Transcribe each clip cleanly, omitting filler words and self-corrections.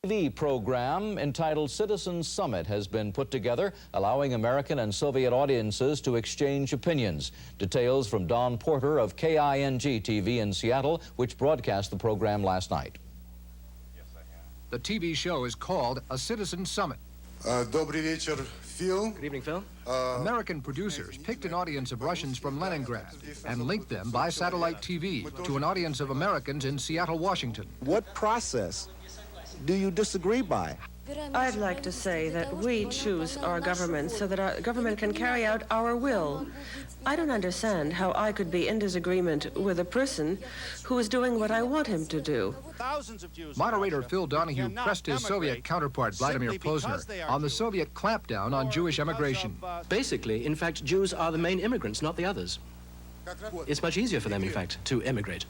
TV program entitled Citizen Summit has been put together, allowing American and Soviet audiences to exchange opinions. Details from Don Porter of KING-TV in Seattle, which broadcast the program last night. The TV show is called A Citizen Summit. Добрый вечер, Phil. Good evening, Phil. American producers picked an audience of Russians from Leningrad and linked them by satellite TV to an audience of Americans in Seattle, Washington. What process do you disagree by? I'd like to say that we choose our government so that our government can carry out our will. I don't understand how I could be in disagreement with a person who is doing what I want him to do. Moderator Phil Donahue pressed his Soviet counterpart, Vladimir Posner, on the Soviet clampdown on Jewish immigration. Basically, in fact, Jews are the main immigrants, not the others. It's much easier for them, in fact, to immigrate.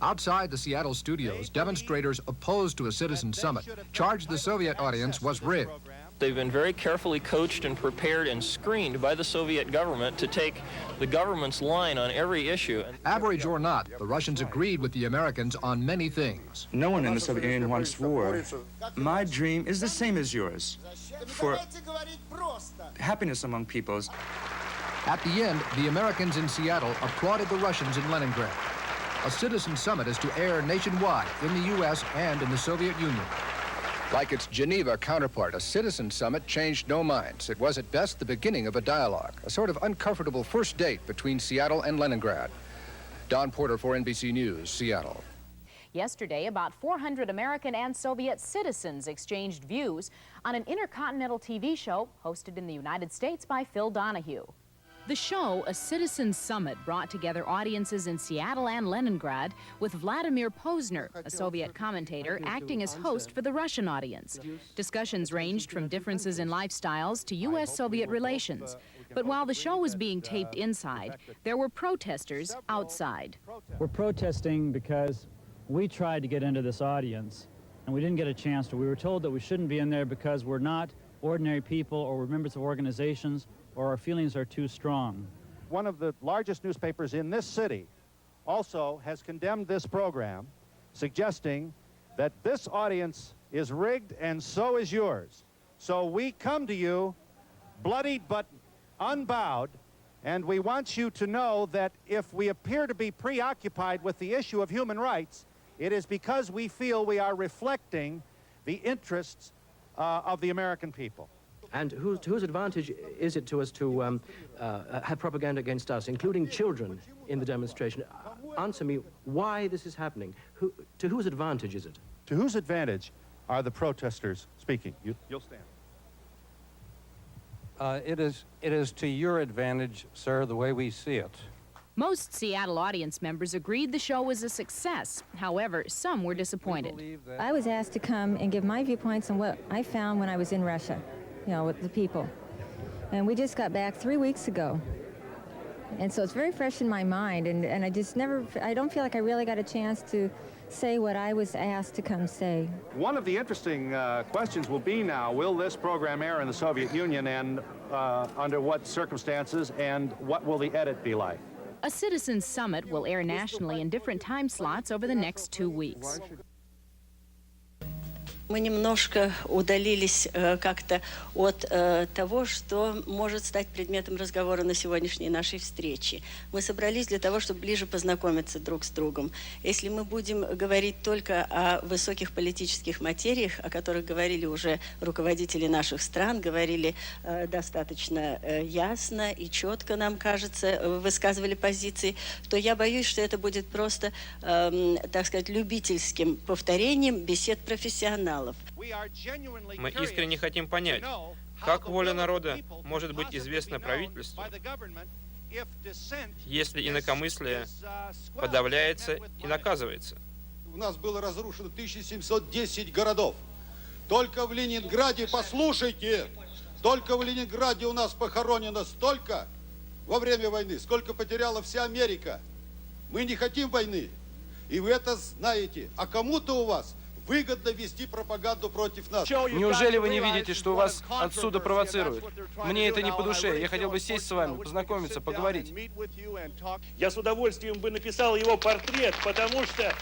Outside the Seattle studios, demonstrators opposed to a citizen summit charged the Soviet audience was rigged. They've been very carefully coached and prepared and screened by the Soviet government to take the government's line on every issue. Average or not, the Russians agreed with the Americans on many things. No one in the Soviet Union wants war. My dream is the same as yours, for happiness among peoples. At the end, the Americans in Seattle applauded the Russians in Leningrad. A citizen summit is to air nationwide in the U.S. and in the Soviet Union. Like its Geneva counterpart, a citizen summit changed no minds. It was at best the beginning of a dialogue, a sort of uncomfortable first date between Seattle and Leningrad. Don Porter for NBC News, Seattle. Yesterday, about 400 American and Soviet citizens exchanged views on an intercontinental TV show hosted in the United States by Phil Donahue. The show, A Citizen Summit, brought together audiences in Seattle and Leningrad with Vladimir Posner, a Soviet commentator, acting as host for the Russian audience. Discussions ranged from differences in lifestyles to U.S.-Soviet relations. But while the show was being taped inside, there were protesters outside. We're protesting because we tried to get into this audience, and we didn't get a chance to. We were told that we shouldn't be in there because we're not ordinary people or we're members of organizations, or our feelings are too strong. One of the largest newspapers in this city also has condemned this program, suggesting that this audience is rigged and so is yours. So we come to you bloodied but unbowed, and we want you to know that if we appear to be preoccupied with the issue of human rights, it is because we feel we are reflecting the interests of the American people. And to whose advantage is it to us to have propaganda against us, including children in the demonstration? Answer me why this is happening. To whose advantage is it? To whose advantage are the protesters speaking? You'll stand. It is to your advantage, sir, the way we see it. Most Seattle audience members agreed the show was a success. However, some were disappointed. I was asked to come and give my viewpoints on what I found when I was in Russia, you know, with the people. And we just got back 3 weeks ago. And so it's very fresh in my mind, and I don't feel like I really got a chance to say what I was asked to come say. One of the interesting questions will be now, will this program air in the Soviet Union, and under what circumstances, and what will the edit be like? A Citizen Summit will air nationally in different time slots over the next 2 weeks. Мы немножко удалились как-то от того, что может стать предметом разговора на сегодняшней нашей встрече. Мы собрались для того, чтобы ближе познакомиться друг с другом. Если мы будем говорить только о высоких политических материях, о которых говорили уже руководители наших стран, говорили достаточно ясно и четко, нам кажется, высказывали позиции, то я боюсь, что это будет просто, так сказать, любительским повторением бесед профессионалов. Мы искренне хотим понять, как воля народа может быть известна правительству, если инакомыслие подавляется и наказывается. У нас было разрушено 1710 городов. Только в Ленинграде, послушайте, только в Ленинграде у нас похоронено столько во время войны, сколько потеряла вся Америка. Мы не хотим войны, и вы это знаете. А кому-то у вас выгодно вести пропаганду против нас. Неужели вы не видите, что вас отсюда провоцируют? Мне это не по душе. Я хотел бы сесть с вами, познакомиться, поговорить. Я с удовольствием бы написал его портрет, потому что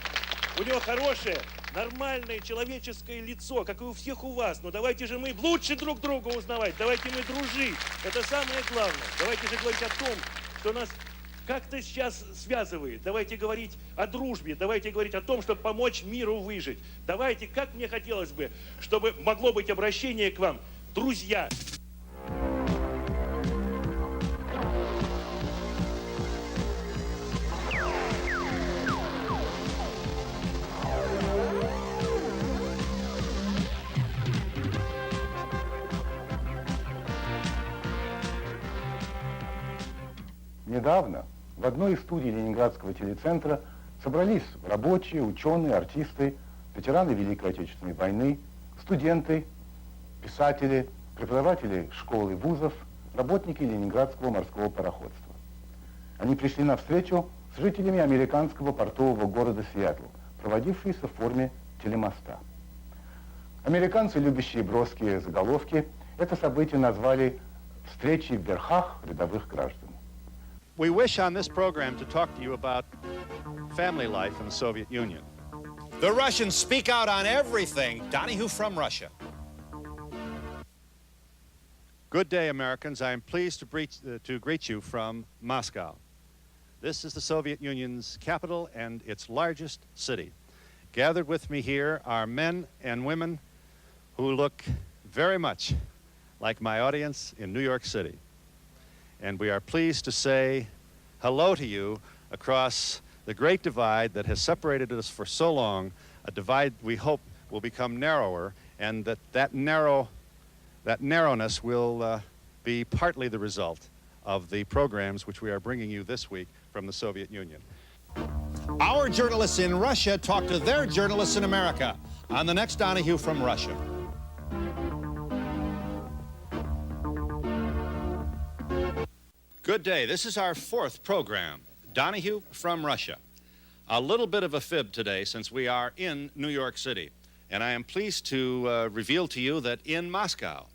у него хорошее нормальное человеческое лицо, как и у всех у вас. Но давайте же мы лучше друг друга узнавать, давайте мы дружить. Это самое главное. Давайте же говорить о том, что нас как-то сейчас связывает. Давайте говорить о дружбе, давайте говорить о том, чтобы помочь миру выжить. Давайте, как мне хотелось бы, чтобы могло быть обращение к вам, друзья. Недавно в одной из студий Ленинградского телецентра собрались рабочие, ученые, артисты, ветераны Великой Отечественной войны, студенты, писатели, преподаватели школ и вузов, работники Ленинградского морского пароходства. Они пришли на встречу с жителями американского портового города Сиэтл, проводившейся в форме телемоста. Американцы, любящие броские заголовки, это событие назвали «Встречей в верхах рядовых граждан». We wish on this program to talk to you about family life in the Soviet Union. The Russians speak out on everything. Donahue from Russia. Good day, Americans. I am pleased to greet you from Moscow. This is the Soviet Union's capital and its largest city. Gathered with me here are men and women who look very much like my audience in New York City. And we are pleased to say hello to you across the great divide that has separated us for so long, a divide we hope will become narrower, and that narrowness will be partly the result of the programs which we are bringing you this week from the Soviet Union. Our journalists in Russia talk to their journalists in America on the next Donahue from Russia. Good day. This is our fourth program, Donahue from Russia. A little bit of a fib today since we are in New York City. And I am pleased to reveal to you that in Moscow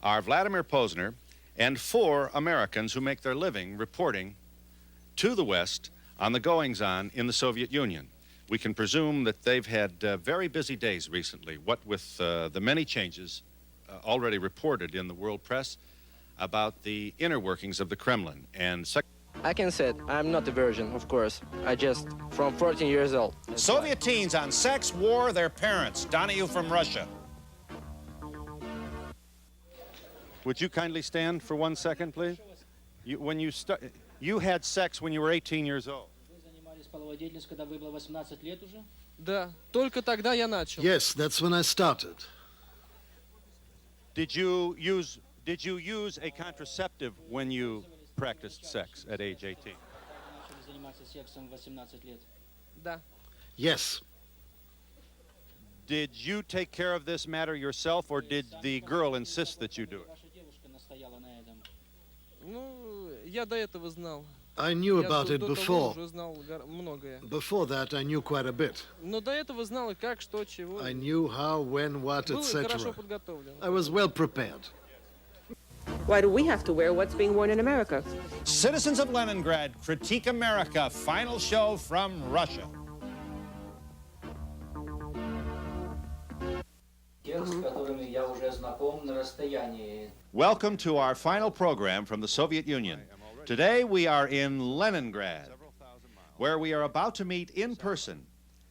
are Vladimir Posner and 4 Americans who make their living reporting to the West on the goings-on in the Soviet Union. We can presume that they've had very busy days recently, what with the many changes already reported in the world press about the inner workings of the Kremlin. And I can say it. I'm not a virgin, of course. I just from 14 years old. Soviet teens on sex, war, their parents. Donahue from Russia. Would you kindly stand for 1 second, please? You had sex when you were 18 years old. Да, только тогда я начал. Yes, that's when I started. Did you use a contraceptive when you practiced sex at age 18? Да. Yes. Did you take care of this matter yourself, or did the girl insist that you do it? Ну, я до этого знал. I knew about it до того before. уже знал многое. Before that, I knew quite a bit. Но до этого знал как, что, чего. I knew how, when, what, Был хорошо etc. подготовлен. I was well prepared. Why do we have to wear what's being worn in America? Citizens of Leningrad critique America. Final show from Russia. Welcome to our final program from the Soviet Union. Today we are in Leningrad, where we are about to meet in person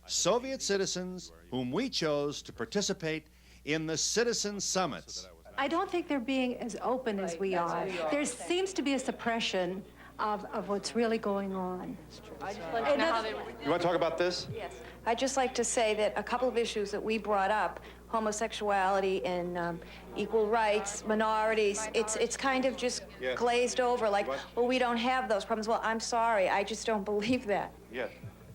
Soviet citizens whom we chose to participate in the Citizen Summits. I don't think they're being as open as we are. There seems to be a suppression of what's really going on. You want to talk about this? Yes. I'd just like to say that a couple of issues that we brought up, homosexuality and equal rights, minorities, it's kind of just glazed over like, well, we don't have those problems. Well, I'm sorry, I just don't believe that. Yes.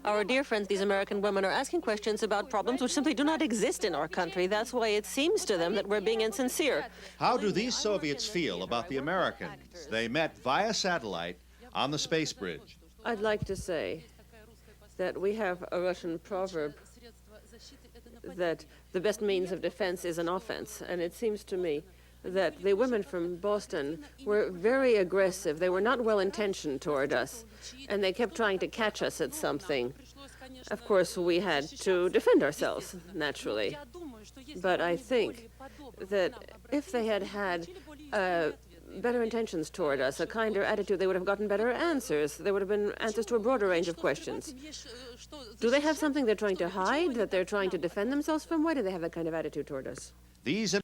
Our dear friends, these American women, are asking questions about problems which simply do not exist in our country. That's why it seems to them that we're being insincere. How do these Soviets feel about the Americans they met via satellite on the space bridge? I'd like to say that we have a Russian proverb that the best means of defense is an offense. And it seems to me that the women from Boston were very aggressive. They were not well-intentioned toward us, and they kept trying to catch us at something. Of course, we had to defend ourselves, naturally. But I think that if they had had better intentions toward us, a kinder attitude, they would have gotten better answers. There would have been answers to a broader range of questions. Do they have something they're trying to hide, that they're trying to defend themselves from? Why do they have that kind of attitude toward us? These